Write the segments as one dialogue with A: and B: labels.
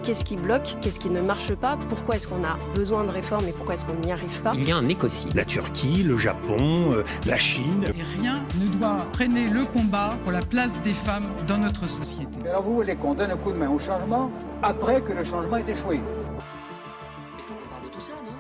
A: Qu'est-ce qui bloque? Qu'est-ce qui ne marche pas? Pourquoi est-ce qu'on a besoin de réformes et pourquoi est-ce qu'on n'y arrive pas?
B: Il y a un écocide.
C: La Turquie, le Japon, la Chine.
D: Et rien ne doit freiner le combat pour la place des femmes dans notre société.
E: Alors vous voulez qu'on donne un coup de main au changement après que le changement ait échoué?
B: Il faut qu'on parle de tout ça, non?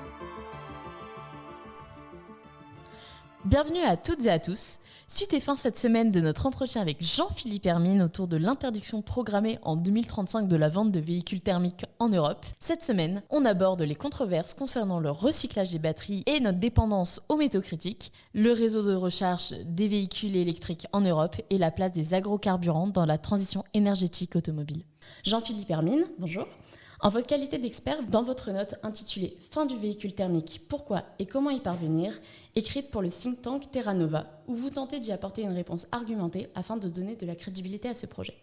F: Bienvenue à toutes et à tous. Suite et fin cette semaine de notre entretien avec Jean-Philippe Hermine autour de l'interdiction programmée en 2035 de la vente de véhicules thermiques en Europe. Cette semaine, on aborde les controverses concernant le recyclage des batteries et notre dépendance aux métaux critiques, le réseau de recharge des véhicules électriques en Europe et la place des agrocarburants dans la transition énergétique automobile. Jean-Philippe Hermine, bonjour. En votre qualité d'expert, dans votre note intitulée « Fin du véhicule thermique, pourquoi et comment y parvenir ?», écrite pour le think tank Terra Nova, où vous tentez d'y apporter une réponse argumentée afin de donner de la crédibilité à ce projet.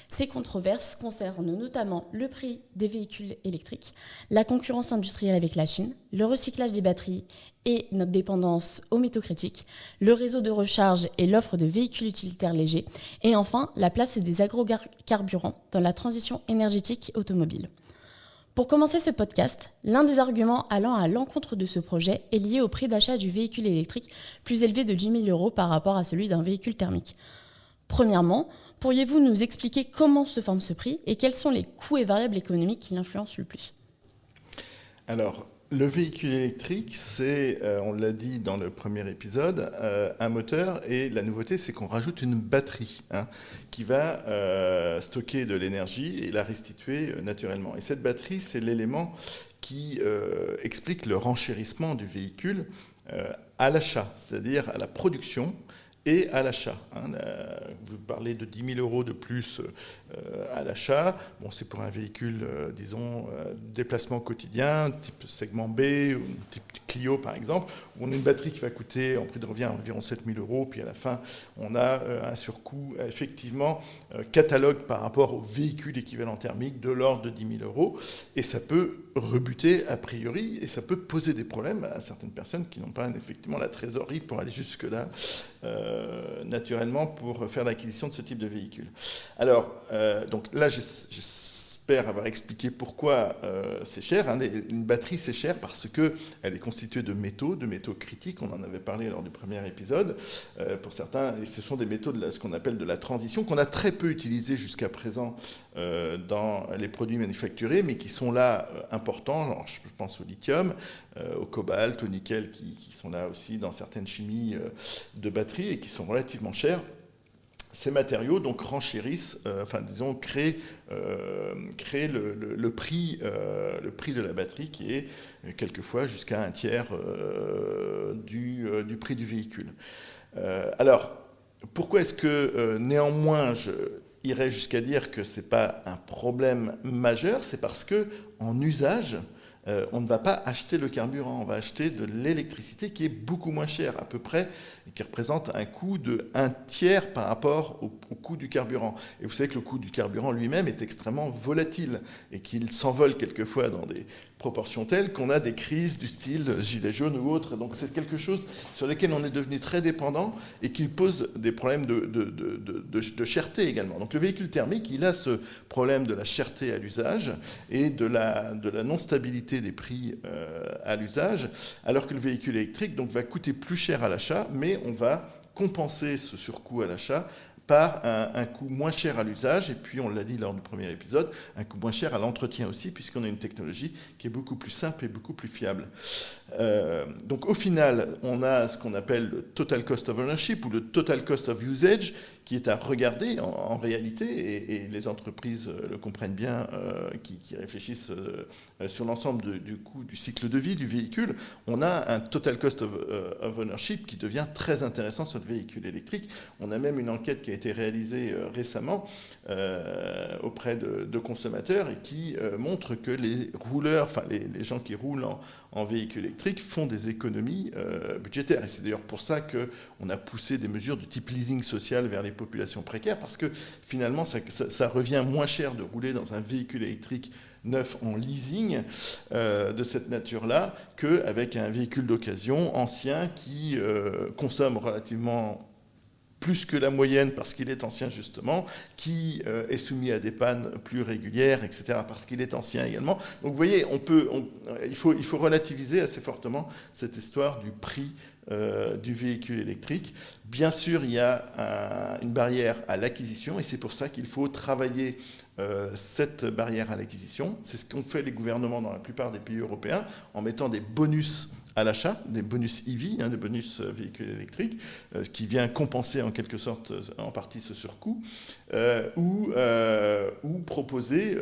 F: Ces controverses concernent notamment le prix des véhicules électriques, la concurrence industrielle avec la Chine, le recyclage des batteries et notre dépendance aux métaux critiques, le réseau de recharge et l'offre de véhicules utilitaires légers, et enfin la place des agrocarburants dans la transition énergétique automobile. Pour commencer ce podcast, l'un des arguments allant à l'encontre de ce projet est lié au prix d'achat du véhicule électrique plus élevé de 10 000 € par rapport à celui d'un véhicule thermique. Premièrement, pourriez-vous nous expliquer comment se forme ce prix et quels sont les coûts et variables économiques qui l'influencent le plus ?
G: Alors, le véhicule électrique, c'est, on l'a dit dans le premier épisode, un moteur, et la nouveauté, c'est qu'on rajoute une batterie qui va stocker de l'énergie et la restituer naturellement. Et cette batterie, c'est l'élément qui explique le renchérissement du véhicule à l'achat, c'est-à-dire à la production et à l'achat. Vous parlez de 10 000 € de plus à l'achat. Bon, c'est pour un véhicule, déplacement quotidien, type segment B, ou type Clio par exemple, où on a une batterie qui va coûter en prix de revient environ 7 000 €, puis à la fin, on a un surcoût effectivement catalogue par rapport au véhicule équivalent thermique de l'ordre de 10 000 €, et ça peut rebuter a priori, et ça peut poser des problèmes à certaines personnes qui n'ont pas effectivement la trésorerie pour aller jusque-là, naturellement, pour faire l'acquisition de ce type de véhicule. Alors, donc là, j'espère avoir expliqué pourquoi c'est cher. Une batterie, c'est cher parce qu'elle est constituée de métaux critiques. On en avait parlé lors du premier épisode. Pour certains, et ce sont des métaux de ce qu'on appelle de la transition, qu'on a très peu utilisés jusqu'à présent dans les produits manufacturés, mais qui sont là importants. Alors, je pense au lithium, au cobalt, au nickel, qui sont là aussi dans certaines chimies de batteries et qui sont relativement chers. Ces matériaux donc renchérissent, créent le prix de la batterie qui est quelquefois jusqu'à un tiers du prix du véhicule. Alors, pourquoi est-ce que néanmoins je irais jusqu'à dire que ce n'est pas un problème majeur? C'est parce qu'en usage, on ne va pas acheter le carburant, on va acheter de l'électricité qui est beaucoup moins chère, à peu près, qui représente un coût de 1/3 par rapport au coût du carburant. Et vous savez que le coût du carburant lui-même est extrêmement volatile et qu'il s'envole quelquefois dans des proportions telles qu'on a des crises du style gilet jaune ou autre. Donc c'est quelque chose sur lequel on est devenu très dépendant et qui pose des problèmes de cherté également. Donc le véhicule thermique, il a ce problème de la cherté à l'usage et de la non-stabilité des prix à l'usage, alors que le véhicule électrique donc, va coûter plus cher à l'achat, mais on va compenser ce surcoût à l'achat par un coût moins cher à l'usage, et puis on l'a dit lors du premier épisode, un coût moins cher à l'entretien aussi, puisqu'on a une technologie qui est beaucoup plus simple et beaucoup plus fiable. Donc au final, on a ce qu'on appelle le total cost of ownership ou le total cost of usage, qui est à regarder en réalité, et les entreprises le comprennent bien, qui réfléchissent sur l'ensemble du coût du cycle de vie du véhicule. On a un total cost of ownership qui devient très intéressant sur le véhicule électrique. On a même une enquête qui a été réalisée récemment auprès de consommateurs et qui montre que les rouleurs, enfin les gens qui roulent en véhicule électrique font des économies budgétaires. Et c'est d'ailleurs pour ça qu'on a poussé des mesures de type leasing social vers les populations précaires, parce que finalement, ça revient moins cher de rouler dans un véhicule électrique neuf en leasing de cette nature-là qu'avec un véhicule d'occasion ancien qui consomme relativement plus que la moyenne parce qu'il est ancien justement, qui est soumis à des pannes plus régulières, etc., parce qu'il est ancien également. Donc vous voyez, il faut relativiser assez fortement cette histoire du prix du véhicule électrique. Bien sûr, il y a une barrière à l'acquisition, et c'est pour ça qu'il faut travailler cette barrière à l'acquisition. C'est ce qu'ont fait les gouvernements dans la plupart des pays européens, en mettant des bonus à l'achat, des bonus EV, des bonus véhicules électriques, qui vient compenser en quelque sorte, en partie, ce surcoût, ou proposer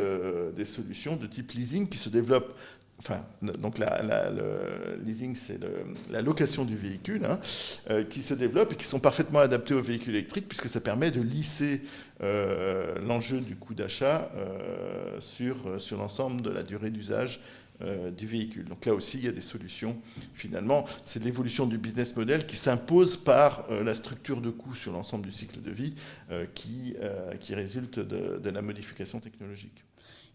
G: des solutions de type leasing qui se développent. Enfin, donc le leasing, c'est la location du véhicule, qui se développe et qui sont parfaitement adaptés aux véhicules électriques, puisque ça permet de lisser l'enjeu du coût d'achat sur l'ensemble de la durée d'usage du véhicule. Donc là aussi, il y a des solutions. Finalement, c'est l'évolution du business model qui s'impose par la structure de coût sur l'ensemble du cycle de vie qui résulte de la modification technologique.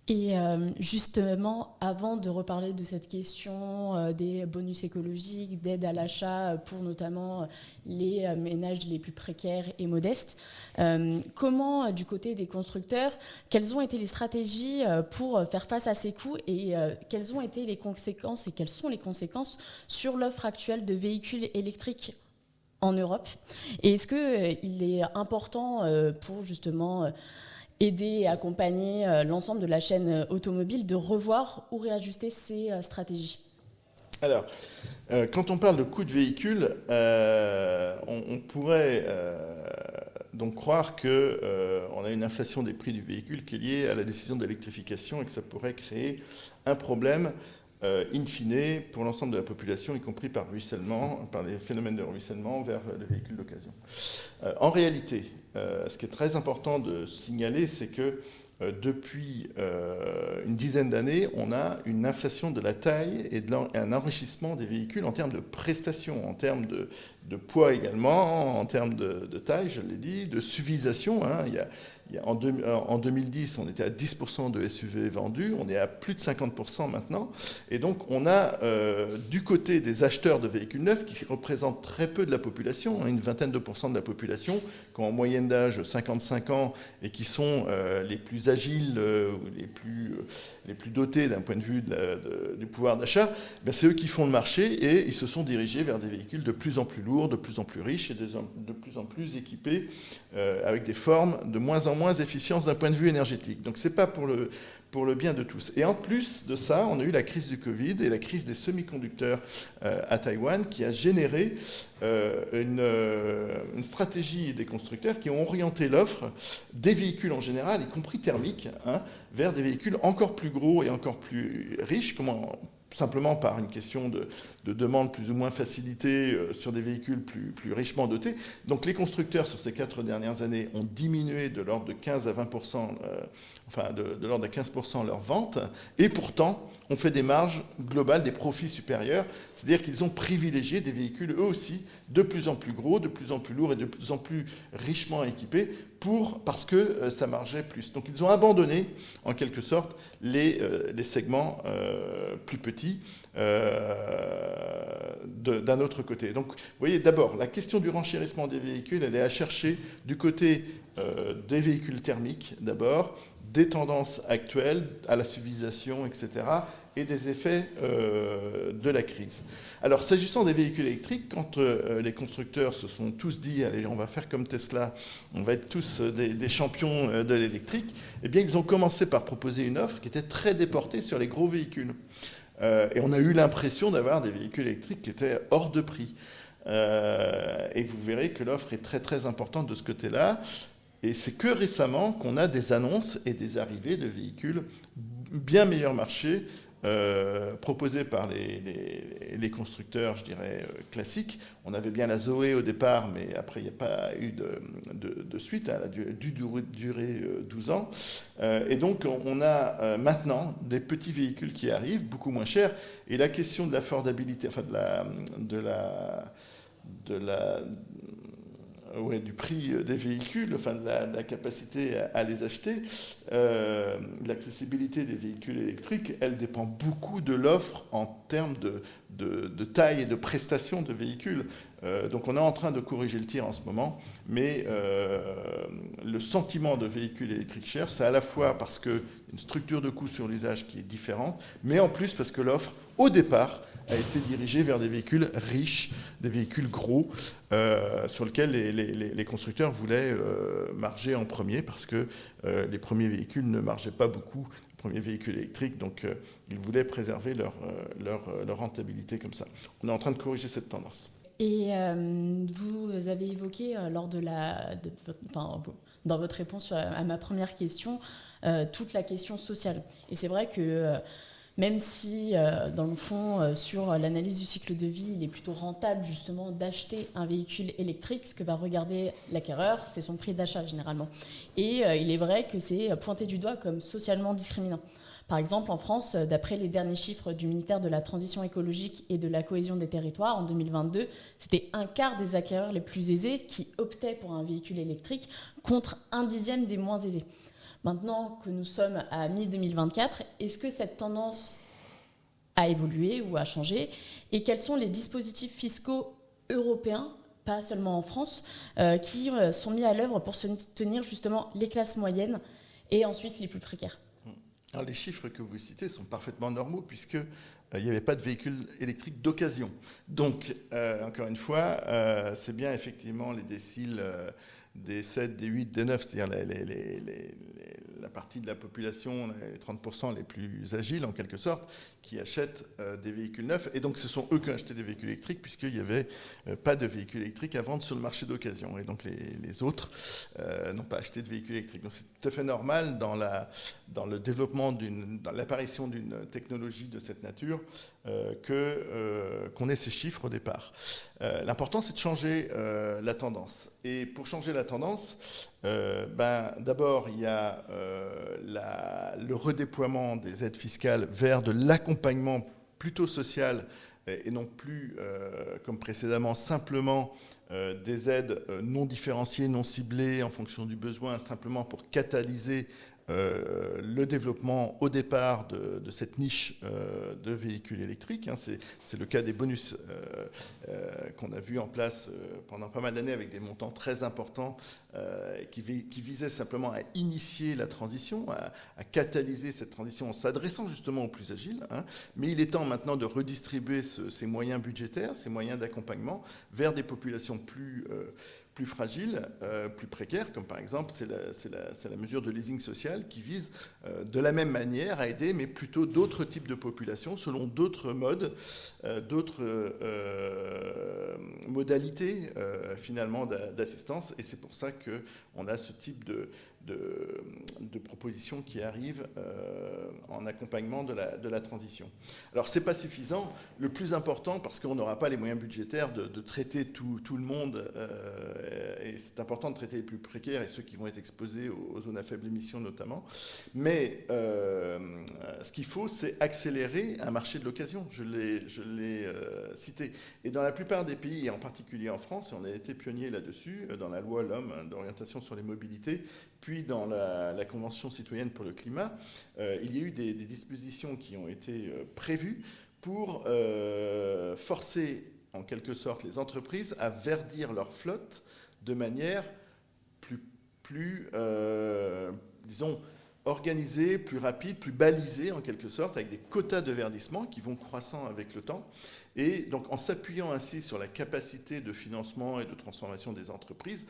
F: Et justement, avant de reparler de cette question des bonus écologiques, d'aide à l'achat pour notamment les ménages les plus précaires et modestes, comment, du côté des constructeurs, quelles ont été les stratégies pour faire face à ces coûts et quelles ont été les conséquences et quelles sont les conséquences sur l'offre actuelle de véhicules électriques en Europe? Et est-ce qu'il est important pour justement aider et accompagner l'ensemble de la chaîne automobile de revoir ou réajuster ces stratégies?
G: Alors, quand on parle de coût de véhicule, on pourrait donc croire qu'on a une inflation des prix du véhicule qui est liée à la décision d'électrification et que ça pourrait créer un problème in fine pour l'ensemble de la population, y compris par ruissellement, par les phénomènes de ruissellement vers les véhicules d'occasion. En réalité, ce qui est très important de signaler, c'est que depuis une dizaine d'années, on a une inflation de la taille et un enrichissement des véhicules en termes de prestations, en termes de poids également, en termes de taille, je l'ai dit, de suivisation. En 2010, on était à 10% de SUV vendus, on est à plus de 50% maintenant. Et donc, on a du côté des acheteurs de véhicules neufs, qui représentent très peu de la population, une vingtaine de pourcents de la population, qui ont en moyenne d'âge 55 ans et qui sont les plus agiles, les plus dotés d'un point de vue du pouvoir d'achat, c'est eux qui font le marché et ils se sont dirigés vers des véhicules de plus en plus lourds, de plus en plus riches et de plus en plus équipés avec des formes de moins en moins efficientes d'un point de vue énergétique. Donc ce n'est pas pour le bien de tous. Et en plus de ça, on a eu la crise du Covid et la crise des semi-conducteurs à Taïwan qui a généré une stratégie des constructeurs qui ont orienté l'offre des véhicules en général, y compris thermiques, vers des véhicules encore plus gros et encore plus riches, simplement par une question de demande plus ou moins facilitée sur des véhicules plus richement dotés. Donc les constructeurs, sur ces 4 dernières années, ont diminué de l'ordre de 15 à 20%, de l'ordre de 15% leurs ventes, et pourtant, on fait des marges globales, des profits supérieurs, c'est-à-dire qu'ils ont privilégié des véhicules, eux aussi, de plus en plus gros, de plus en plus lourds et de plus en plus richement équipés, parce que ça margeait plus. Donc ils ont abandonné, en quelque sorte, les segments plus petits d'un autre côté. Donc vous voyez, d'abord, la question du renchérissement des véhicules, elle est à chercher du côté des véhicules thermiques, d'abord, des tendances actuelles à la civilisation, etc., et des effets de la crise. Alors, s'agissant des véhicules électriques, quand les constructeurs se sont tous dit « Allez, on va faire comme Tesla, on va être tous des champions de l'électrique », eh bien, ils ont commencé par proposer une offre qui était très déportée sur les gros véhicules. Et on a eu l'impression d'avoir des véhicules électriques qui étaient hors de prix. Et vous verrez que l'offre est très, très importante de ce côté-là. Et c'est que récemment qu'on a des annonces et des arrivées de véhicules bien meilleur marché proposés par les constructeurs, je dirais, classiques. On avait bien la Zoé au départ, mais après, il n'y a pas eu de suite. Elle a dû durer 12 ans. Et donc, on a maintenant des petits véhicules qui arrivent, beaucoup moins chers. Et la question de l'affordabilité, enfin du prix des véhicules, enfin de la capacité à les acheter, l'accessibilité des véhicules électriques, elle dépend beaucoup de l'offre en termes de taille et de prestations de véhicules. Donc on est en train de corriger le tir en ce moment, mais le sentiment de véhicules électriques chers, c'est à la fois parce qu'une structure de coût sur l'usage qui est différente, mais en plus parce que l'offre, au départ, a été dirigée vers des véhicules riches, des véhicules gros, sur lesquels les constructeurs voulaient marger en premier, parce que les premiers véhicules ne margeaient pas beaucoup, les premiers véhicules électriques, donc ils voulaient préserver leur rentabilité comme ça. On est en train de corriger cette tendance.
F: Et vous avez évoqué dans votre réponse à ma première question, toute la question sociale. Et c'est vrai que même si, dans le fond, sur l'analyse du cycle de vie, il est plutôt rentable justement d'acheter un véhicule électrique, ce que va regarder l'acquéreur, c'est son prix d'achat généralement. Et il est vrai que c'est pointé du doigt comme socialement discriminant. Par exemple, en France, d'après les derniers chiffres du ministère de la Transition écologique et de la cohésion des territoires, en 2022, c'était un quart des acquéreurs les plus aisés qui optaient pour un véhicule électrique contre 1/10 des moins aisés. Maintenant que nous sommes à mi-2024, est-ce que cette tendance a évolué ou a changé? Et quels sont les dispositifs fiscaux européens, pas seulement en France, qui sont mis à l'œuvre pour soutenir justement les classes moyennes et ensuite les plus précaires?
G: Alors, les chiffres que vous citez sont parfaitement normaux puisqu'il n'y avait pas de véhicules électriques d'occasion. Donc, encore une fois, c'est bien effectivement les déciles des 7, des 8, des 9, c'est-à-dire la partie de la population, les 30% les plus agiles en quelque sorte, qui achètent des véhicules neufs. Et donc ce sont eux qui ont acheté des véhicules électriques puisqu'il n'y avait pas de véhicules électriques à vendre sur le marché d'occasion. Et donc les autres n'ont pas acheté de véhicules électriques. Donc c'est tout à fait normal dans le développement, dans l'apparition d'une technologie de cette nature qu'on ait ces chiffres au départ. L'important, c'est de changer la tendance. Et pour changer la tendance, d'abord, il y a le redéploiement des aides fiscales vers de l'accompagnement plutôt social et non plus, comme précédemment, simplement des aides non différenciées, non ciblées en fonction du besoin, simplement pour catalyser le développement au départ de cette niche de véhicules électriques. C'est le cas des bonus qu'on a vu en place pendant pas mal d'années avec des montants très importants qui visaient simplement à initier la transition, à catalyser cette transition en s'adressant justement aux plus agiles. Mais il est temps maintenant de redistribuer ces moyens budgétaires, ces moyens d'accompagnement vers des populations plus fragiles, plus précaires, comme par exemple c'est la mesure de leasing social qui vise de la même manière à aider, mais plutôt d'autres types de populations selon d'autres modes, d'autres modalités finalement d'assistance. Et c'est pour ça qu'on a ce type de propositions qui arrivent en accompagnement de la transition. Alors c'est pas suffisant. Le plus important, parce qu'on n'aura pas les moyens budgétaires de traiter tout le monde, et c'est important de traiter les plus précaires et ceux qui vont être exposés aux zones à faible émission notamment. Mais ce qu'il faut, c'est accélérer un marché de l'occasion. Je l'ai cité. Et dans la plupart des pays, et en particulier en France, et on a été pionnier là-dessus, dans la loi l'homme d'orientation sur les mobilités, puis dans la Convention citoyenne pour le climat, il y a eu des dispositions qui ont été prévues pour forcer en quelque sorte les entreprises à verdir leur flotte de manière plus disons, organisée, plus rapide, plus balisée en quelque sorte, avec des quotas de verdissement qui vont croissant avec le temps. Et donc en s'appuyant ainsi sur la capacité de financement et de transformation des entreprises,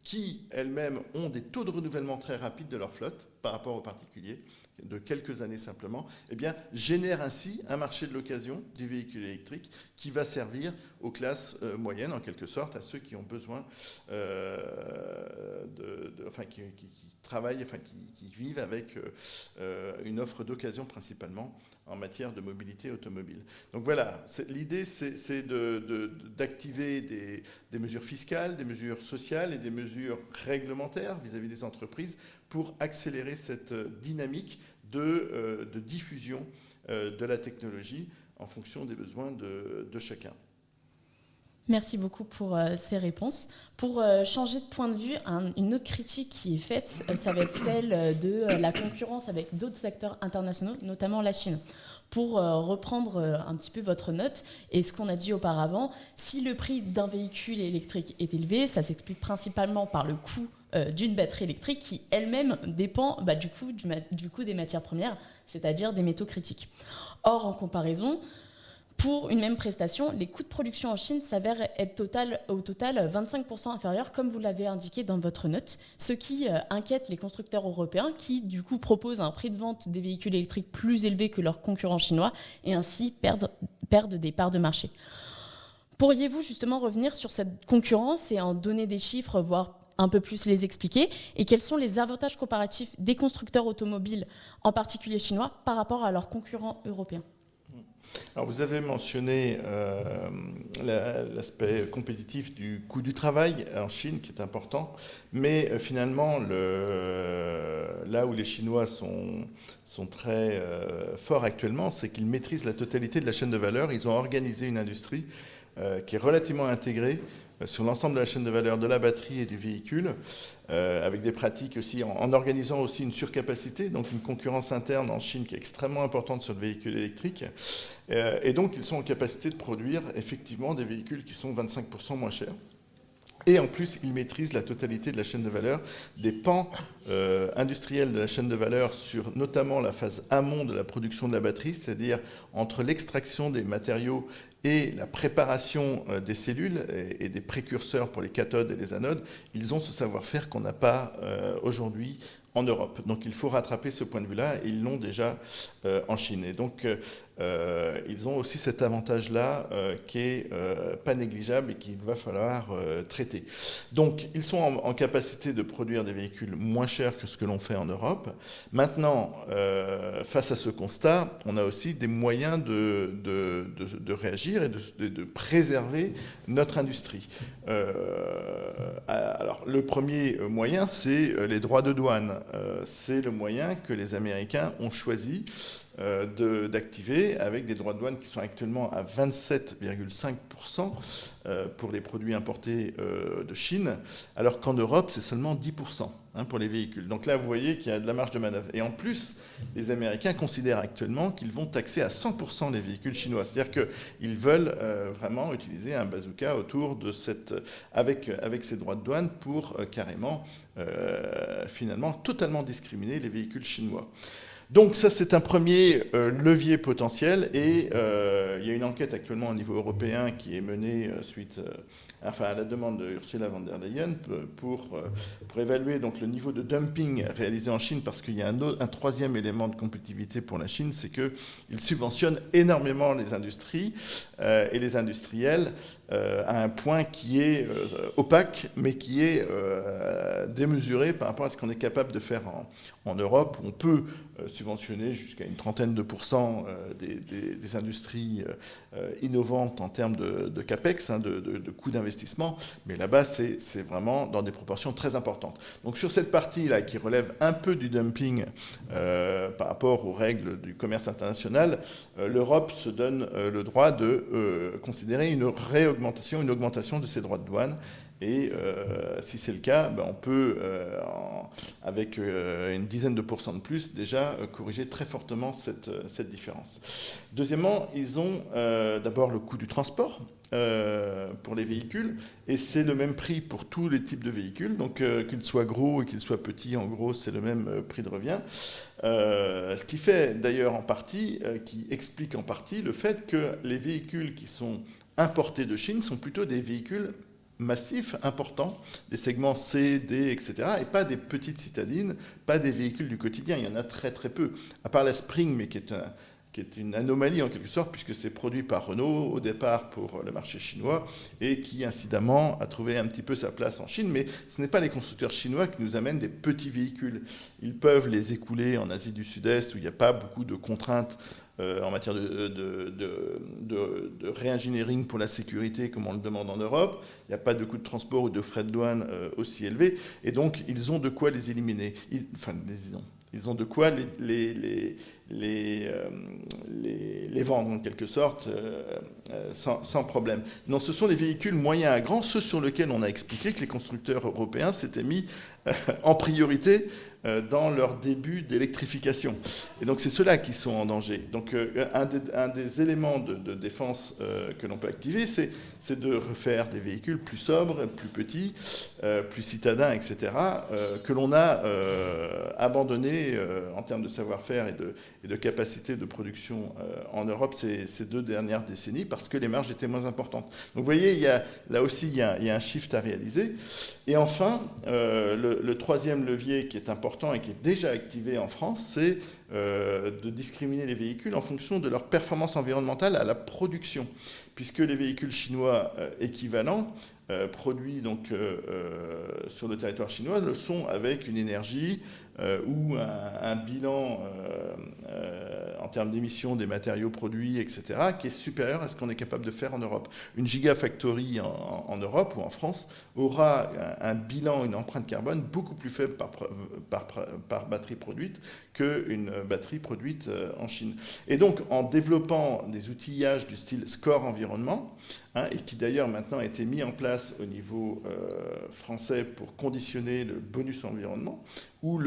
G: qui elles-mêmes ont des taux de renouvellement très rapides de leur flotte par rapport aux particuliers, de quelques années simplement, eh bien, génère ainsi un marché de l'occasion du véhicule électrique qui va servir aux classes moyennes, en quelque sorte, à ceux qui ont besoin, qui travaillent, qui vivent avec une offre d'occasion principalement en matière de mobilité automobile. Donc voilà, l'idée c'est d'activer des mesures fiscales, des mesures sociales et des mesures réglementaires vis-à-vis des entreprises pour accélérer cette dynamique de diffusion de la technologie en fonction des besoins de chacun.
F: Merci beaucoup pour ces réponses. Pour changer de point de vue, une autre critique qui est faite, ça va être celle de la concurrence avec d'autres acteurs internationaux, notamment la Chine. pour reprendre un petit peu votre note et ce qu'on a dit auparavant, si le prix d'un véhicule électrique est élevé, ça s'explique principalement par le coût d'une batterie électrique qui elle-même dépend du coût des matières premières, c'est-à-dire des métaux critiques. Or, en comparaison, pour une même prestation, les coûts de production en Chine s'avèrent être au total 25% inférieurs, comme vous l'avez indiqué dans votre note, ce qui inquiète les constructeurs européens qui, du coup, proposent un prix de vente des véhicules électriques plus élevé que leurs concurrents chinois et ainsi perdent des parts de marché. Pourriez-vous justement revenir sur cette concurrence et en donner des chiffres, voire un peu plus les expliquer, et quels sont les avantages comparatifs des constructeurs automobiles, en particulier chinois, par rapport à leurs concurrents européens ?
G: Alors vous avez mentionné l'aspect compétitif du coût du travail en Chine qui est important, mais finalement là où les Chinois sont très forts actuellement, c'est qu'ils maîtrisent la totalité de la chaîne de valeur. Ils ont organisé une industrie qui est relativement intégrée sur l'ensemble de la chaîne de valeur de la batterie et du véhicule, avec des pratiques aussi, en organisant aussi une surcapacité, donc une concurrence interne en Chine qui est extrêmement importante sur le véhicule électrique. Et donc, ils sont en capacité de produire effectivement des véhicules qui sont 25% moins chers. Et en plus, ils maîtrisent la totalité de la chaîne de valeur, des pans industriels de la chaîne de valeur sur notamment la phase amont de la production de la batterie, c'est-à-dire entre l'extraction des matériaux et la préparation des cellules et des précurseurs pour les cathodes et les anodes. Ils ont ce savoir-faire qu'on n'a pas aujourd'hui en Europe. Donc il faut rattraper ce point de vue-là, et ils l'ont déjà en Chine. Et donc ils ont aussi cet avantage-là qui est pas négligeable et qu'il va falloir traiter. Donc ils sont en capacité de produire des véhicules moins chers que ce que l'on fait en Europe. Maintenant, face à ce constat, on a aussi des moyens de réagir et de préserver notre industrie. Alors le premier moyen, c'est les droits de douane. C'est le moyen que les Américains ont choisi d'activer, avec des droits de douane qui sont actuellement à 27,5% pour les produits importés de Chine, alors qu'en Europe, c'est seulement 10% pour les véhicules. Donc là, vous voyez qu'il y a de la marge de manœuvre. Et en plus, les Américains considèrent actuellement qu'ils vont taxer à 100% les véhicules chinois. C'est-à-dire qu'ils veulent vraiment utiliser un bazooka autour de avec ces droits de douane pour carrément, finalement, totalement discriminer les véhicules chinois. Donc ça, c'est un premier levier potentiel, et il y a une enquête actuellement au niveau européen qui est menée suite à la demande de Ursula von der Leyen pour évaluer donc le niveau de dumping réalisé en Chine, parce qu'il y a un troisième élément de compétitivité pour la Chine, c'est qu'ils subventionnent énormément les industries et les industriels à un point qui est opaque, mais qui est démesuré par rapport à ce qu'on est capable de faire en Europe, où on peut subventionner jusqu'à une trentaine de pourcents des industries innovantes en termes de capex, de coûts d'investissement, mais là-bas, c'est vraiment dans des proportions très importantes. Donc sur cette partie-là, qui relève un peu du dumping par rapport aux règles du commerce international, l'Europe se donne le droit de considérer une augmentation de ses droits de douane. Et si c'est le cas, on peut, avec une dizaine de pourcents de plus, déjà corriger très fortement cette différence. Deuxièmement, ils ont d'abord le coût du transport pour les véhicules, et c'est le même prix pour tous les types de véhicules, donc qu'ils soient gros et qu'ils soient petits, en gros, c'est le même prix de revient. Ce qui fait d'ailleurs en partie, qui explique en partie le fait que les véhicules qui sont importés de Chine sont plutôt des véhicules massifs, importants, des segments C, D, etc., et pas des petites citadines, pas des véhicules du quotidien. Il y en a très très peu, à part la Spring, mais qui est une anomalie en quelque sorte, puisque c'est produit par Renault au départ pour le marché chinois, et qui incidemment a trouvé un petit peu sa place en Chine. Mais ce n'est pas les constructeurs chinois qui nous amènent des petits véhicules. Ils peuvent les écouler en Asie du Sud-Est, où il n'y a pas beaucoup de contraintes en matière de réingénierie pour la sécurité comme on le demande en Europe. Il n'y a pas de coût de transport ou de frais de douane aussi élevés, et donc ils ont de quoi les éliminer. Ils ont de quoi les vendre en quelque sorte sans problème. Non, ce sont les véhicules moyens à grands, ceux sur lesquels on a expliqué que les constructeurs européens s'étaient mis en priorité dans leur début d'électrification. Et donc c'est ceux-là qui sont en danger. Donc un des éléments de défense que l'on peut activer, c'est de refaire des véhicules plus sobres, plus petits, plus citadins, etc., que l'on a abandonnés en termes de savoir-faire et de capacité de production en Europe ces 2 dernières décennies, parce que les marges étaient moins importantes. Donc vous voyez, là aussi, il y a un shift à réaliser. Et enfin, le troisième levier qui est important et qui est déjà activé en France, c'est de discriminer les véhicules en fonction de leur performance environnementale à la production, puisque les véhicules chinois équivalents produits donc, sur le territoire chinois le sont avec une énergie ou un bilan en termes d'émissions des matériaux produits, etc., qui est supérieur à ce qu'on est capable de faire en Europe. Une gigafactory en Europe ou en France aura un bilan, une empreinte carbone beaucoup plus faible par batterie produite qu'une batterie produite en Chine. Et donc, en développant des outillages du style score environnement, et qui d'ailleurs maintenant a été mis en place au niveau français pour conditionner le bonus environnement ou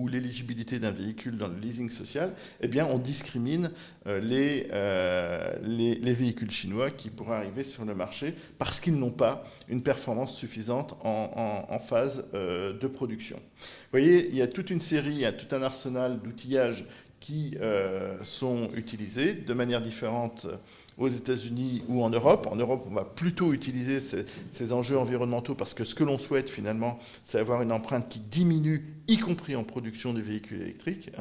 G: l'éligibilité d'un véhicule dans le leasing social, eh bien on discrimine les véhicules chinois qui pourraient arriver sur le marché parce qu'ils n'ont pas une performance suffisante en phase de production. Vous voyez, il y a toute une série, tout un arsenal d'outillages qui sont utilisés de manière différente aux États-Unis ou en Europe. En Europe, on va plutôt utiliser ces enjeux environnementaux parce que ce que l'on souhaite finalement, c'est avoir une empreinte qui diminue, y compris en production de véhicules électriques.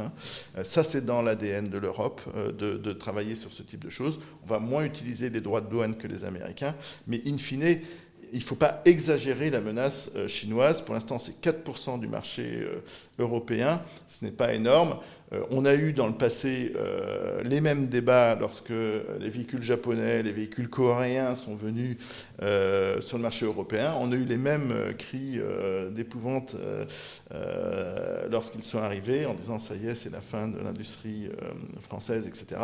G: Ça, c'est dans l'ADN de l'Europe de travailler sur ce type de choses. On va moins utiliser les droits de douane que les Américains, mais in fine, il ne faut pas exagérer la menace chinoise. Pour l'instant, c'est 4% du marché européen. Ce n'est pas énorme. On a eu dans le passé les mêmes débats lorsque les véhicules japonais, les véhicules coréens sont venus sur le marché européen. On a eu les mêmes cris d'épouvante lorsqu'ils sont arrivés en disant « ça y est, c'est la fin de l'industrie française, etc. »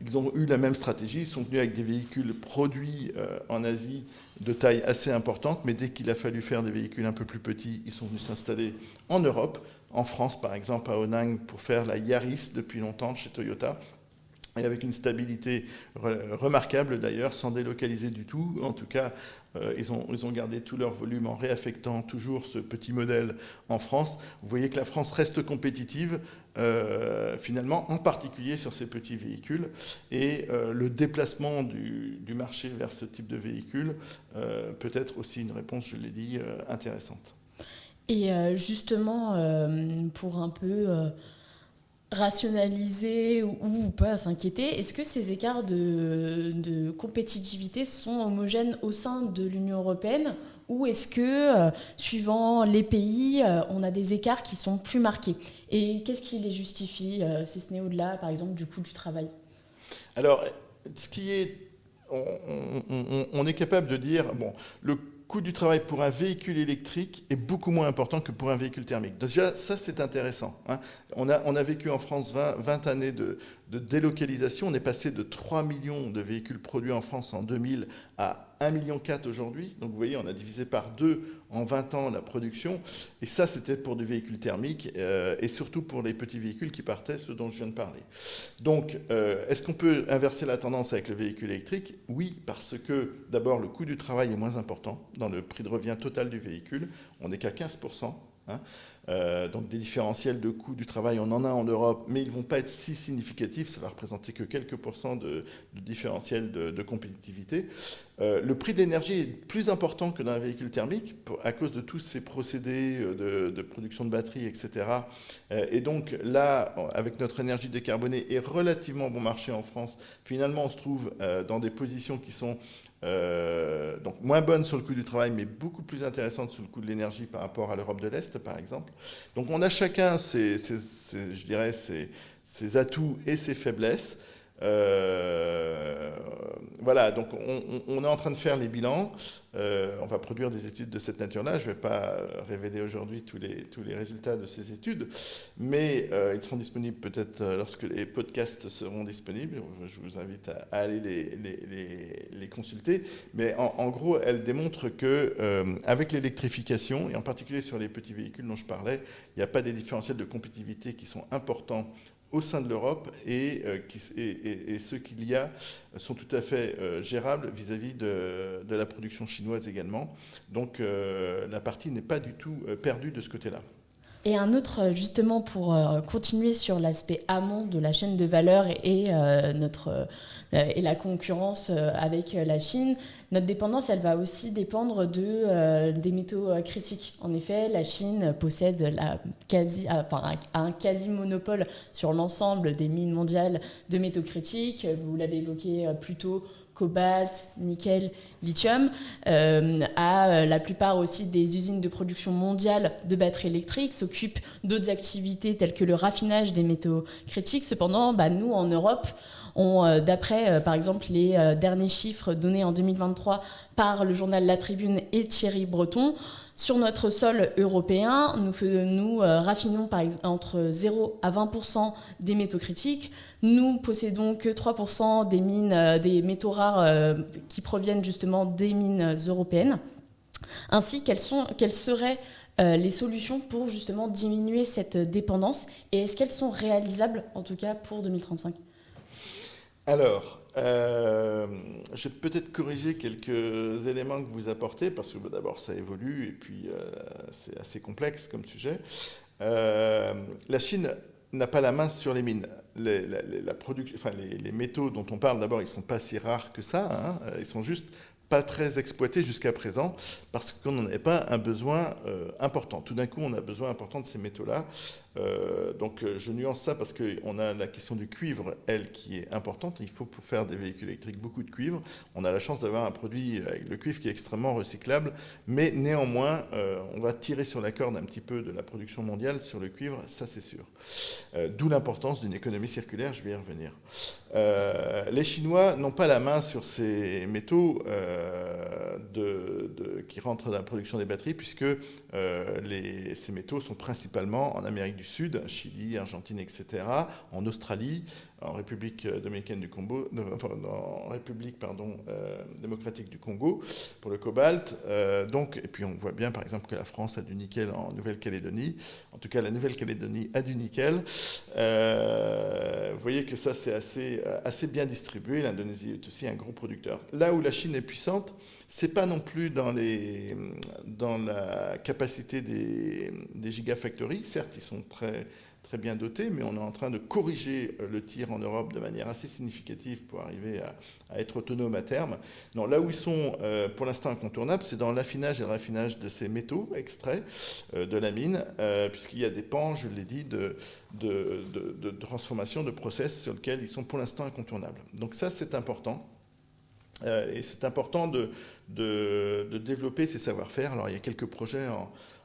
G: Ils ont eu la même stratégie. Ils sont venus avec des véhicules produits en Asie de taille assez importante, mais dès qu'il a fallu faire des véhicules un peu plus petits, ils sont venus s'installer en Europe, en France par exemple à Honang pour faire la Yaris depuis longtemps chez Toyota, et avec une stabilité remarquable d'ailleurs, sans délocaliser du tout. En tout cas, ils ont gardé tout leur volume en réaffectant toujours ce petit modèle en France. Vous voyez que la France reste compétitive, finalement, en particulier sur ces petits véhicules. Et le déplacement du marché vers ce type de véhicule peut être aussi une réponse, je l'ai dit, intéressante.
F: Et justement, pour un peu rationaliser ou pas s'inquiéter, est-ce que ces écarts de compétitivité sont homogènes au sein de l'Union européenne ou est-ce que, suivant les pays, on a des écarts qui sont plus marqués? Et qu'est-ce qui les justifie, si ce n'est au-delà, par exemple, du coût du travail?
G: Alors, ce qui est... On est capable de dire... Bon, le coût du travail pour un véhicule électrique est beaucoup moins important que pour un véhicule thermique. Déjà, ça, c'est intéressant. On a vécu en France 20 années de délocalisation. On est passé de 3 millions de véhicules produits en France en 2000 à 1,4 million aujourd'hui. Donc, vous voyez, on a divisé par 2 en 20 ans la production. Et ça, c'était pour du véhicule thermique et surtout pour les petits véhicules qui partaient, ceux dont je viens de parler. Donc, est-ce qu'on peut inverser la tendance avec le véhicule électrique? Oui, parce que, d'abord, le coût du travail est moins important dans le prix de revient total du véhicule. On n'est qu'à 15%. Donc des différentiels de coût du travail, on en a en Europe, mais ils ne vont pas être si significatifs, ça va représenter que quelques pourcents de différentiel de compétitivité. Le prix de l'énergie est plus important que dans un véhicule thermique à cause de tous ces procédés de production de batteries, etc. Et donc là, avec notre énergie décarbonée et relativement bon marché en France, finalement on se trouve dans des positions qui sont donc moins bonnes sur le coût du travail, mais beaucoup plus intéressantes sur le coût de l'énergie par rapport à l'Europe de l'Est, par exemple. Donc on a chacun ses atouts et ses faiblesses. Voilà, donc on est en train de faire les bilans. On va produire des études de cette nature-là. Je ne vais pas révéler aujourd'hui tous les résultats de ces études, mais ils seront disponibles peut-être lorsque les podcasts seront disponibles. Je vous invite à aller les consulter. Mais en gros, elles démontrent qu'avec l'électrification, et en particulier sur les petits véhicules dont je parlais, il n'y a pas des différentiels de compétitivité qui sont importants au sein de l'Europe, et ceux qu'il y a sont tout à fait gérables vis-à-vis de la production chinoise également. Donc la partie n'est pas du tout perdue de ce côté-là.
F: Et un autre, justement, pour continuer sur l'aspect amont de la chaîne de valeur et la concurrence avec la Chine, notre dépendance, elle va aussi dépendre des métaux critiques. En effet, la Chine possède un quasi-monopole sur l'ensemble des mines mondiales de métaux critiques. Vous l'avez évoqué plus tôt, cobalt, nickel, lithium, à la plupart aussi des usines de production mondiale de batteries électriques, s'occupent d'autres activités telles que le raffinage des métaux critiques. Cependant, nous, en Europe, d'après, par exemple, les derniers chiffres donnés en 2023 par le journal La Tribune et Thierry Breton, sur notre sol européen, nous raffinons par exemple entre 0 à 20% des métaux critiques. Nous possédons que 3% des mines, des métaux rares qui proviennent justement des mines européennes. Ainsi, quelles seraient les solutions pour justement diminuer cette dépendance, et est-ce qu'elles sont réalisables, en tout cas pour 2035 ?
G: Alors, je vais peut-être corriger quelques éléments que vous apportez, parce que d'abord ça évolue et puis c'est assez complexe comme sujet. La Chine n'a pas la main sur les mines. Les métaux dont on parle, d'abord, ils ne sont pas si rares que ça, hein. Ils sont juste pas très exploités jusqu'à présent, parce qu'on n'en avait pas un besoin important. Tout d'un coup, on a besoin important de ces métaux-là. Donc je nuance ça parce qu'on a la question du cuivre, elle, qui est importante. Il faut, pour faire des véhicules électriques, beaucoup de cuivre. On a la chance d'avoir un produit avec le cuivre qui est extrêmement recyclable, mais néanmoins, on va tirer sur la corde un petit peu de la production mondiale sur le cuivre, ça c'est sûr. D'où l'importance d'une économie circulaire, je vais y revenir. Les Chinois n'ont pas la main sur ces métaux qui rentrent dans la production des batteries, puisque ces métaux sont principalement en Amérique du Sud, Chili, Argentine, etc., en Australie, en République dominicaine du Congo, en République démocratique du Congo pour le cobalt. Et puis on voit bien par exemple que la France a du nickel en Nouvelle-Calédonie. En tout cas, la Nouvelle-Calédonie a du nickel. Vous voyez que ça c'est assez bien distribué. L'Indonésie est aussi un gros producteur. Là où la Chine est puissante, c'est pas non plus dans la capacité des gigafactories. Certes, ils sont très très bien dotés, mais on est en train de corriger le tir en Europe de manière assez significative pour arriver à être autonome à terme. Non, là où ils sont pour l'instant incontournables, c'est dans l'affinage et le raffinage de ces métaux extraits de la mine, puisqu'il y a des pans, je l'ai dit, de transformation, de process sur lesquels ils sont pour l'instant incontournables. Donc ça, c'est important. Et c'est important de développer ces savoir-faire. Alors, il y a quelques projets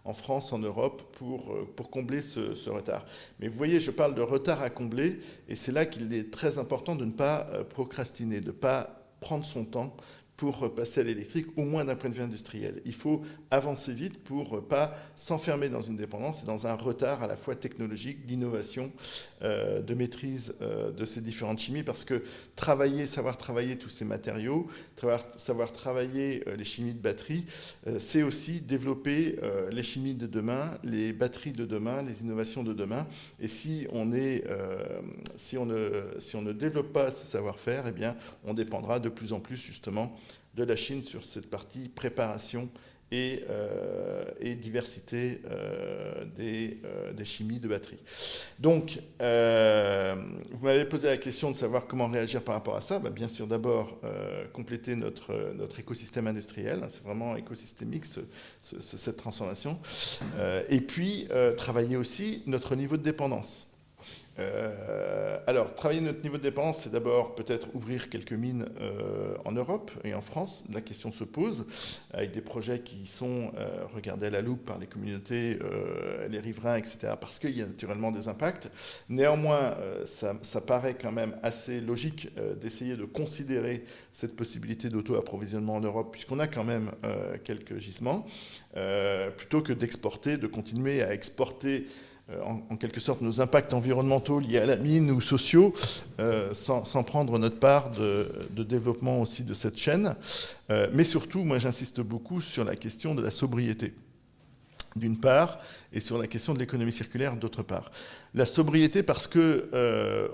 G: en France, en Europe, pour combler ce retard. Mais vous voyez, je parle de retard à combler, et c'est là qu'il est très important de ne pas procrastiner, de ne pas prendre son temps pour passer à l'électrique, au moins d'un point de vue industriel. Il faut avancer vite pour ne pas s'enfermer dans une dépendance et dans un retard à la fois technologique, d'innovation, de maîtrise de ces différentes chimies, parce que savoir travailler tous ces matériaux, savoir travailler les chimies de batterie, c'est aussi développer les chimies de demain, les batteries de demain, les innovations de demain. Et si on ne développe pas ce savoir-faire, eh bien, on dépendra de plus en plus justement de la Chine sur cette partie préparation et diversité des chimies de batterie. Donc, vous m'avez posé la question de savoir comment réagir par rapport à ça. Bien sûr, d'abord, compléter notre écosystème industriel. C'est vraiment écosystémique, cette transformation. Et puis, travailler aussi notre niveau de dépendance. Alors, travailler notre niveau de dépendance, c'est d'abord peut-être ouvrir quelques mines en Europe et en France. La question se pose, avec des projets qui sont regardés à la loupe par les communautés, les riverains, etc., parce qu'il y a naturellement des impacts. Néanmoins, ça paraît quand même assez logique d'essayer de considérer cette possibilité d'auto-approvisionnement en Europe, puisqu'on a quand même quelques gisements, plutôt que d'exporter, de continuer à exporter en quelque sorte nos impacts environnementaux liés à la mine ou sociaux, sans prendre notre part de développement aussi de cette chaîne. Mais surtout, moi j'insiste beaucoup sur la question de la sobriété, d'une part, et sur la question de l'économie circulaire, d'autre part. La sobriété parce que,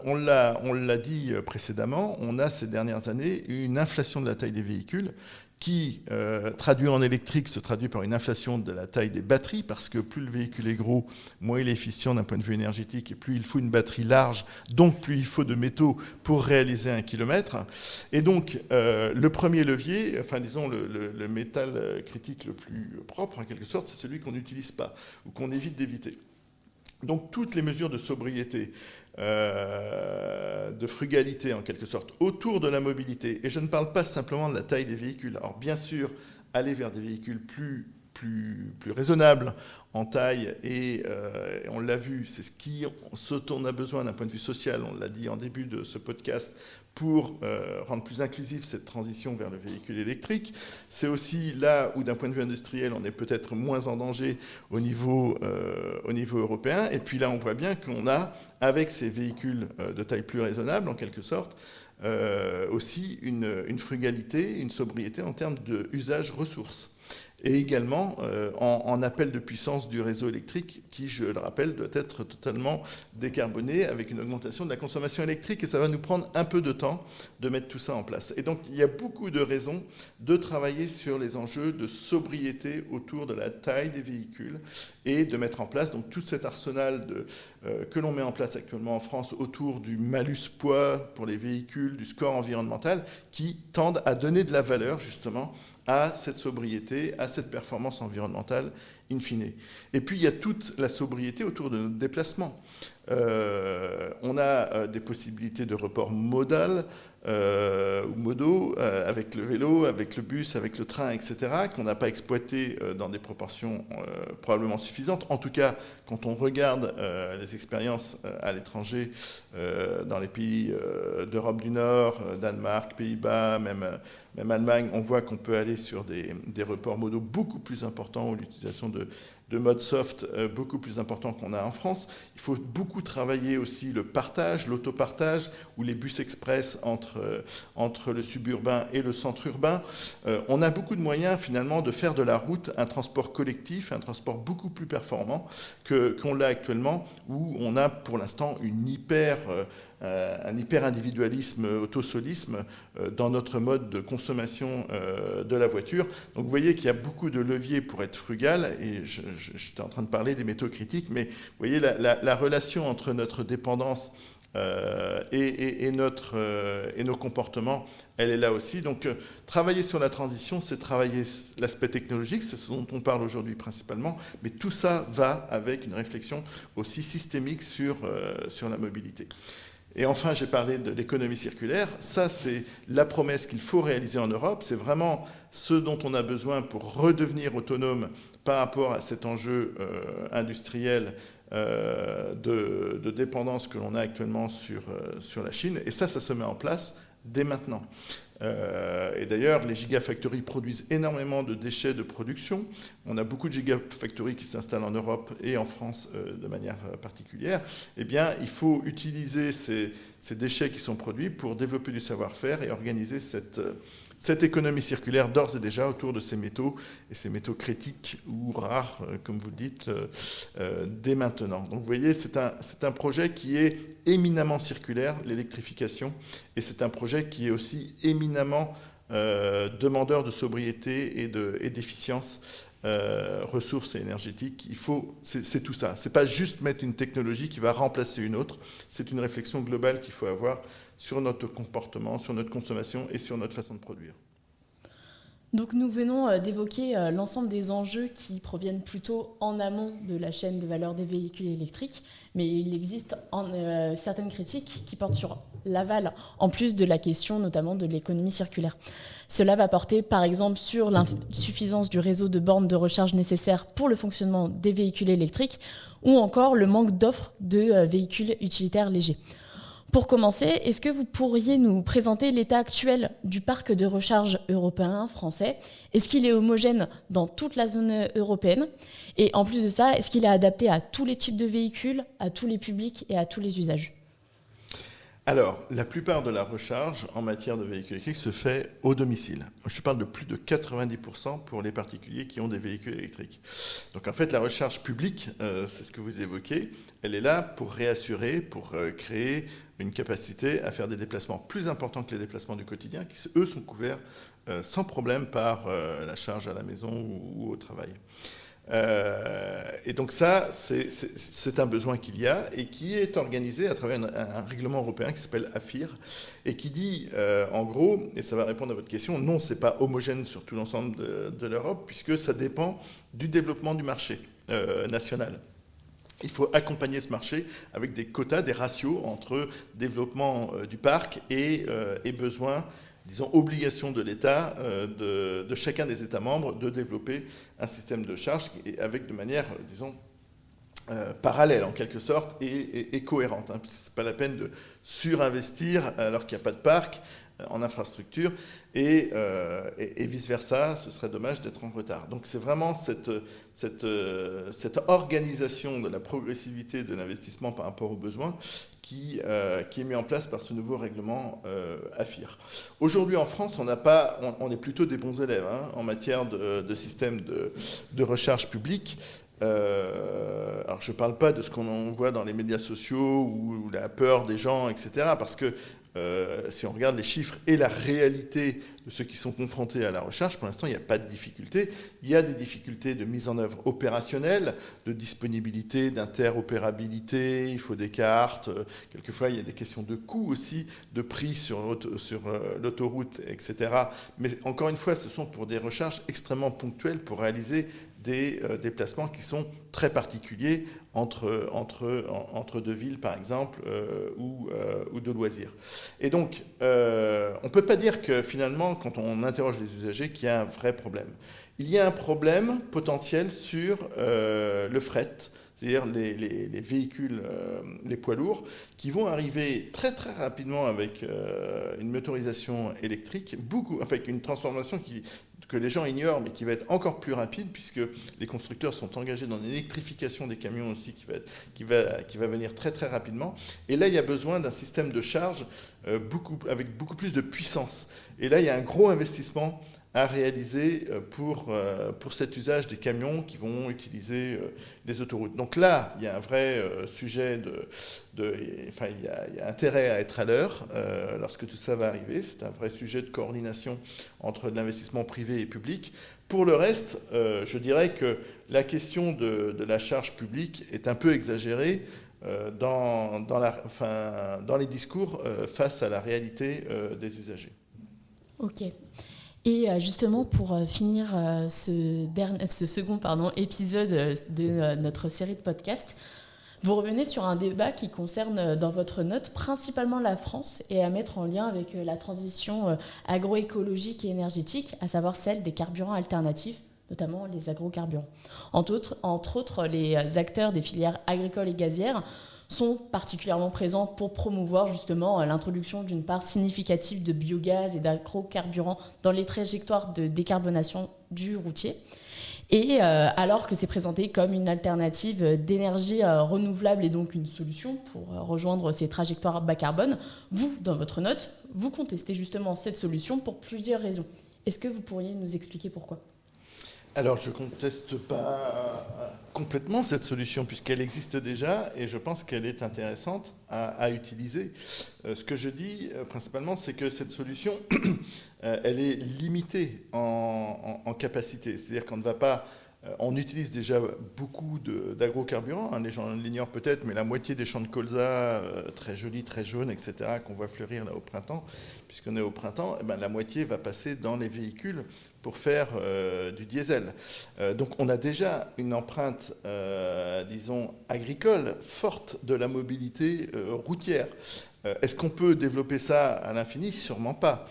G: on l'a dit précédemment, on a ces dernières années une inflation de la taille des véhicules qui, traduit en électrique, se traduit par une inflation de la taille des batteries, parce que plus le véhicule est gros, moins il est efficient d'un point de vue énergétique, et plus il faut une batterie large, donc plus il faut de métaux pour réaliser 1 kilomètre. Et donc, le premier levier, enfin disons le métal critique le plus propre, en quelque sorte, c'est celui qu'on n'utilise pas, ou qu'on évite d'éviter. Donc toutes les mesures de sobriété, de frugalité en quelque sorte, autour de la mobilité, et je ne parle pas simplement de la taille des véhicules. Alors bien sûr, aller vers des véhicules plus raisonnables en taille, et on l'a vu, c'est ce dont on a besoin d'un point de vue social, on l'a dit en début de ce podcast, pour rendre plus inclusive cette transition vers le véhicule électrique. C'est aussi là où, d'un point de vue industriel, on est peut-être moins en danger au niveau européen. Et puis là, on voit bien qu'on a, avec ces véhicules de taille plus raisonnable, en quelque sorte, aussi une frugalité, une sobriété en termes d'usage ressources. Et également en appel de puissance du réseau électrique qui, je le rappelle, doit être totalement décarboné avec une augmentation de la consommation électrique, et ça va nous prendre un peu de temps de mettre tout ça en place. Et donc il y a beaucoup de raisons de travailler sur les enjeux de sobriété autour de la taille des véhicules et de mettre en place donc tout cet arsenal que l'on met en place actuellement en France autour du malus poids pour les véhicules, du score environnemental, qui tendent à donner de la valeur justement à cette sobriété, à cette performance environnementale in fine. Et puis il y a toute la sobriété autour de notre déplacement. On a des possibilités de report modal ou modaux avec le vélo, avec le bus, avec le train, etc., qu'on n'a pas exploité dans des proportions probablement suffisantes. En tout cas, quand on regarde les expériences à l'étranger, dans les pays d'Europe du Nord, Danemark, Pays-Bas, même Allemagne, on voit qu'on peut aller sur des reports modaux beaucoup plus importants, ou l'utilisation de modes soft beaucoup plus importants qu'on a en France. Il faut beaucoup travailler aussi le partage, l'autopartage, ou les bus express entre le suburbain et le centre urbain. On a beaucoup de moyens finalement de faire de la route un transport collectif, un transport beaucoup plus performant qu'on l'a actuellement, où on a pour l'instant un hyper-individualisme, autosolisme dans notre mode de consommation de la voiture. Donc vous voyez qu'il y a beaucoup de leviers pour être frugal, et j'étais en train de parler des métaux critiques, mais vous voyez la relation entre notre dépendance et nos comportements, elle est là aussi. Donc travailler sur la transition, c'est travailler l'aspect technologique, c'est ce dont on parle aujourd'hui principalement, mais tout ça va avec une réflexion aussi systémique sur la mobilité. Et enfin, j'ai parlé de l'économie circulaire. Ça, c'est la promesse qu'il faut réaliser en Europe. C'est vraiment ce dont on a besoin pour redevenir autonome par rapport à cet enjeu industriel de dépendance que l'on a actuellement sur la Chine. Et ça se met en place dès maintenant. Et d'ailleurs, les gigafactories produisent énormément de déchets de production. On a beaucoup de gigafactories qui s'installent en Europe et en France de manière particulière. Eh bien, il faut utiliser ces déchets qui sont produits pour développer du savoir-faire et organiser cette économie circulaire d'ores et déjà autour de ces métaux, et ces métaux critiques ou rares, comme vous le dites, dès maintenant. Donc vous voyez, c'est un projet qui est éminemment circulaire, l'électrification, et c'est un projet qui est aussi éminemment demandeur de sobriété et d'efficience, ressources et énergétiques. C'est tout ça. C'est pas juste mettre une technologie qui va remplacer une autre, c'est une réflexion globale qu'il faut avoir sur notre comportement, sur notre consommation et sur notre façon de produire.
F: Donc nous venons d'évoquer l'ensemble des enjeux qui proviennent plutôt en amont de la chaîne de valeur des véhicules électriques, mais il existe certaines critiques qui portent sur l'aval, en plus de la question notamment de l'économie circulaire. Cela va porter par exemple sur l'insuffisance du réseau de bornes de recharge nécessaires pour le fonctionnement des véhicules électriques ou encore le manque d'offres de véhicules utilitaires légers. Pour commencer, est-ce que vous pourriez nous présenter l'état actuel du parc de recharge européen, français ? Est-ce qu'il est homogène dans toute la zone européenne ? Et en plus de ça, est-ce qu'il est adapté à tous les types de véhicules, à tous les publics et à tous les usages ?
G: Alors, la plupart de la recharge en matière de véhicules électriques se fait au domicile. Je parle de plus de 90% pour les particuliers qui ont des véhicules électriques. Donc en fait, la recharge publique, c'est ce que vous évoquez, elle est là pour réassurer, pour créer une capacité à faire des déplacements plus importants que les déplacements du quotidien, qui eux sont couverts sans problème par la charge à la maison ou au travail. Et donc ça, c'est un besoin qu'il y a et qui est organisé à travers un règlement européen qui s'appelle AFIR et qui dit, en gros, et ça va répondre à votre question, non, c'est pas homogène sur tout l'ensemble de l'Europe puisque ça dépend du développement du marché national. Il faut accompagner ce marché avec des quotas, des ratios entre développement du parc et besoins, disons, obligation de l'État, de chacun des États membres, de développer un système de charge avec de manière, disons, parallèle en quelque sorte et cohérente. Hein, ce n'est pas la peine de surinvestir alors qu'il n'y a pas de parc en infrastructure et vice-versa, ce serait dommage d'être en retard. Donc c'est vraiment cette organisation de la progressivité de l'investissement par rapport aux besoins qui est mis en place par ce nouveau règlement AFIR. Aujourd'hui en France, on est plutôt des bons élèves en matière de système de recharge publique. Alors je ne parle pas de ce qu'on voit dans les médias sociaux ou la peur des gens, etc. Parce que si on regarde les chiffres et la réalité de ceux qui sont confrontés à la recharge, pour l'instant, il n'y a pas de difficulté. Il y a des difficultés de mise en œuvre opérationnelle, de disponibilité, d'interopérabilité, il faut des cartes. Quelquefois, il y a des questions de coût aussi, de prix sur l'autoroute, etc. Mais encore une fois, ce sont pour des recharges extrêmement ponctuelles pour réaliser des déplacements qui sont très particuliers entre deux villes, par exemple, ou de loisirs. Et donc, on ne peut pas dire que finalement, quand on interroge les usagers, qu'il y a un vrai problème. Il y a un problème potentiel sur le fret, c'est-à-dire les véhicules, les poids lourds, qui vont arriver très très rapidement avec une motorisation électrique, avec une transformation que les gens ignorent, mais qui va être encore plus rapide, puisque les constructeurs sont engagés dans l'électrification des camions aussi, qui va venir très très rapidement. Et là, il y a besoin d'un système de charge avec beaucoup plus de puissance. Et là, il y a un gros investissement à réaliser pour cet usage des camions qui vont utiliser les autoroutes. Donc là, il y a un vrai sujet il y a intérêt à être à l'heure lorsque tout ça va arriver. C'est un vrai sujet de coordination entre l'investissement privé et public. Pour le reste, je dirais que la question de la charge publique est un peu exagérée dans les discours face à la réalité des usagers.
F: Ok. Et justement, pour finir ce second épisode de notre série de podcasts, vous revenez sur un débat qui concerne dans votre note principalement la France et à mettre en lien avec la transition agroécologique et énergétique, à savoir celle des carburants alternatifs, notamment les agrocarburants. Entre autres, les acteurs des filières agricoles et gazières sont particulièrement présents pour promouvoir justement l'introduction d'une part significative de biogaz et d'agrocarburants dans les trajectoires de décarbonation du routier. Et alors que c'est présenté comme une alternative d'énergie renouvelable et donc une solution pour rejoindre ces trajectoires bas carbone, vous, dans votre note, vous contestez justement cette solution pour plusieurs raisons. Est-ce que vous pourriez nous expliquer pourquoi ?
G: Alors, je ne conteste pas complètement cette solution, puisqu'elle existe déjà, et je pense qu'elle est intéressante à utiliser. Ce que je dis, principalement, c'est que cette sunition, elle est limitée en capacité. C'est-à-dire qu'on ne va pas... On utilise déjà beaucoup d'agrocarburants, les gens l'ignorent peut-être, mais la moitié des champs de colza, très jolis, très jaunes, etc., qu'on voit fleurir là au printemps, puisqu'on est au printemps, la moitié va passer dans les véhicules pour faire du diesel. Donc on a déjà une empreinte, disons, agricole forte de la mobilité routière. Est-ce qu'on peut développer ça à l'infini ? Sûrement pas.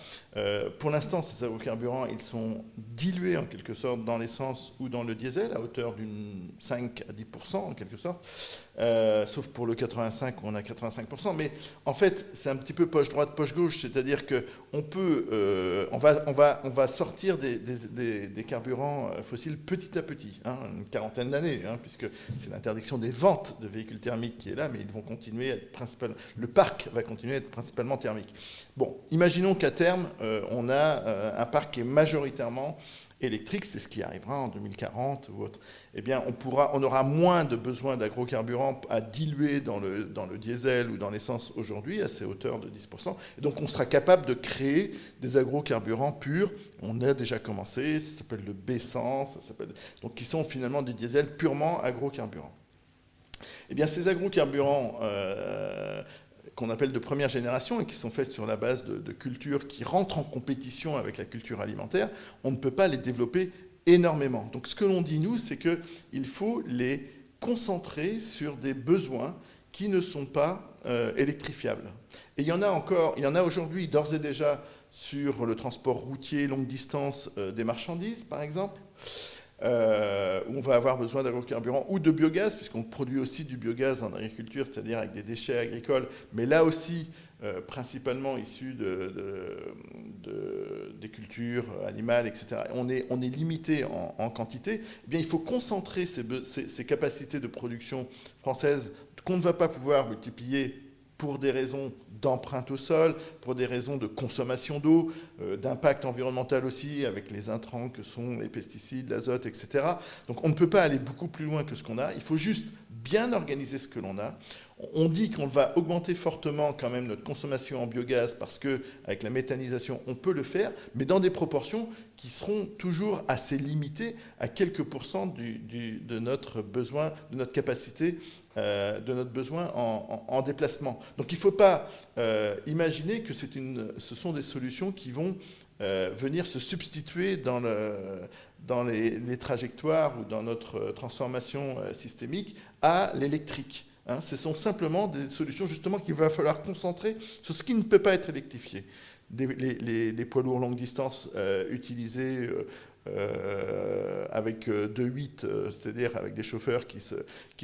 G: Pour l'instant, ces agrocarburants, ils sont dilués en quelque sorte dans l'essence ou dans le diesel à hauteur d'une 5 à 10% en quelque sorte, sauf pour le 85 où on a 85%. Mais en fait, c'est un petit peu poche droite, poche gauche, c'est-à-dire que on va sortir des carburants fossiles petit à petit, une quarantaine d'années, puisque c'est l'interdiction des ventes de véhicules thermiques qui est là, mais ils vont continuer à être principalement, le parc va continuer à être principalement thermique. Bon, imaginons qu'à terme, on a un parc qui est majoritairement électrique, c'est ce qui arrivera en 2040 ou autre. Eh bien, on aura moins de besoin d'agrocarburants à diluer dans le diesel ou dans l'essence aujourd'hui, à ces hauteurs de 10%. Et donc, on sera capable de créer des agrocarburants purs. On a déjà commencé, ça s'appelle le B100, donc qui sont finalement des diesels purement agrocarburants. Eh bien, ces agrocarburants qu'on appelle de première génération et qui sont faites sur la base de cultures qui rentrent en compétition avec la culture alimentaire, on ne peut pas les développer énormément. Donc ce que l'on dit, nous, c'est qu'il faut les concentrer sur des besoins qui ne sont pas électrifiables. Et il y en a aujourd'hui d'ores et déjà sur le transport routier longue distance des marchandises, par exemple, où on va avoir besoin d'agrocarburants ou de biogaz, puisqu'on produit aussi du biogaz en agriculture, c'est-à-dire avec des déchets agricoles, mais là aussi principalement issus des cultures animales, etc. On est limité en quantité. Eh bien, il faut concentrer ces capacités de production françaises qu'on ne va pas pouvoir multiplier pour des raisons d'empreinte au sol, pour des raisons de consommation d'eau, d'impact environnemental aussi, avec les intrants que sont les pesticides, l'azote, etc. Donc on ne peut pas aller beaucoup plus loin que ce qu'on a. Il faut juste bien organiser ce que l'on a. On dit qu'on va augmenter fortement quand même notre consommation en biogaz parce qu'avec la méthanisation, on peut le faire, mais dans des proportions qui seront toujours assez limitées à quelques pourcents de notre besoin, de notre capacité, de notre besoin en déplacement. Donc il ne faut pas imaginer que ce sont des solutions qui vont venir se substituer dans les trajectoires ou dans notre transformation systémique à l'électrique. Ce sont simplement des solutions justement qu'il va falloir concentrer sur ce qui ne peut pas être électrifié. Des poids lourds longue distance utilisés avec 2/8, c'est-à-dire avec des chauffeurs qui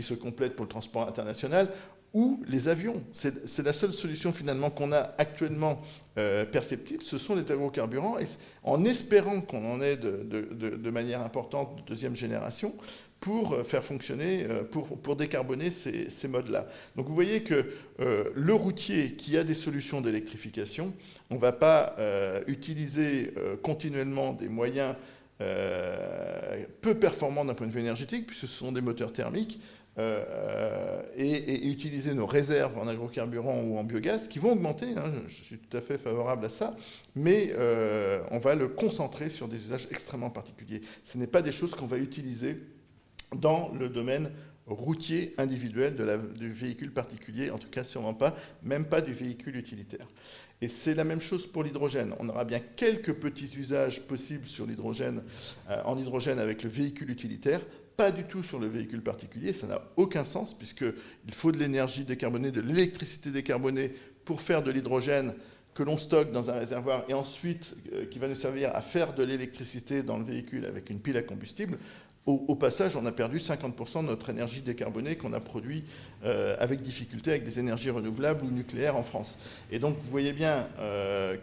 G: se complètent pour le transport international, ou les avions. C'est la seule solution finalement qu'on a actuellement perceptible, ce sont les agrocarburants, et en espérant qu'on en ait de manière importante de deuxième génération, pour faire fonctionner, pour décarboner ces modes-là. Donc vous voyez que le routier qui a des solutions d'électrification, on ne va pas utiliser continuellement des moyens peu performants d'un point de vue énergétique, puisque ce sont des moteurs thermiques, et utiliser nos réserves en agrocarburant ou en biogaz, qui vont augmenter, je suis tout à fait favorable à ça, mais on va le concentrer sur des usages extrêmement particuliers. Ce n'est pas des choses qu'on va utiliser dans le domaine routier individuel du véhicule particulier, en tout cas sûrement pas, même pas du véhicule utilitaire. Et c'est la même chose pour l'hydrogène. On aura bien quelques petits usages possibles sur l'hydrogène, en hydrogène avec le véhicule utilitaire, pas du tout sur le véhicule particulier, ça n'a aucun sens, puisqu'il faut de l'énergie décarbonée, de l'électricité décarbonée pour faire de l'hydrogène que l'on stocke dans un réservoir et ensuite qui va nous servir à faire de l'électricité dans le véhicule avec une pile à combustible. Au passage, on a perdu 50% de notre énergie décarbonée qu'on a produit avec difficulté avec des énergies renouvelables ou nucléaires en France. Et donc, vous voyez bien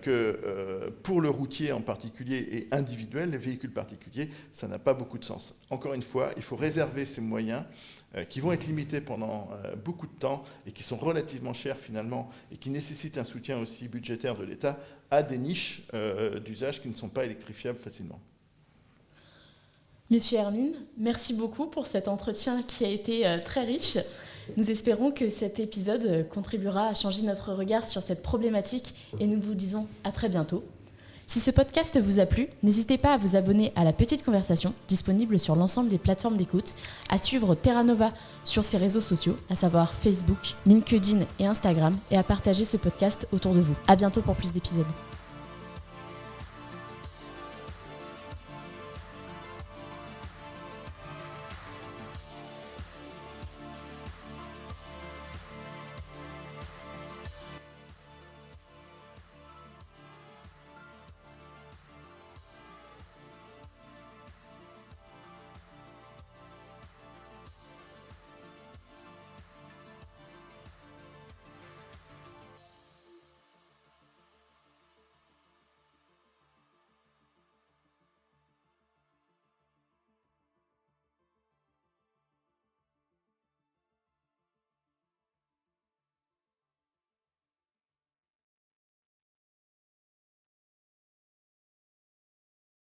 G: que pour le routier en particulier et individuel, les véhicules particuliers, ça n'a pas beaucoup de sens. Encore une fois, il faut réserver ces moyens qui vont être limités pendant beaucoup de temps et qui sont relativement chers finalement et qui nécessitent un soutien aussi budgétaire de l'État à des niches d'usage qui ne sont pas électrifiables facilement.
F: Monsieur Hermine, merci beaucoup pour cet entretien qui a été très riche. Nous espérons que cet épisode contribuera à changer notre regard sur cette problématique et nous vous disons à très bientôt. Si ce podcast vous a plu, n'hésitez pas à vous abonner à La Petite Conversation, disponible sur l'ensemble des plateformes d'écoute, à suivre Terra Nova sur ses réseaux sociaux, à savoir Facebook, LinkedIn et Instagram, et à partager ce podcast autour de vous. À bientôt pour plus d'épisodes.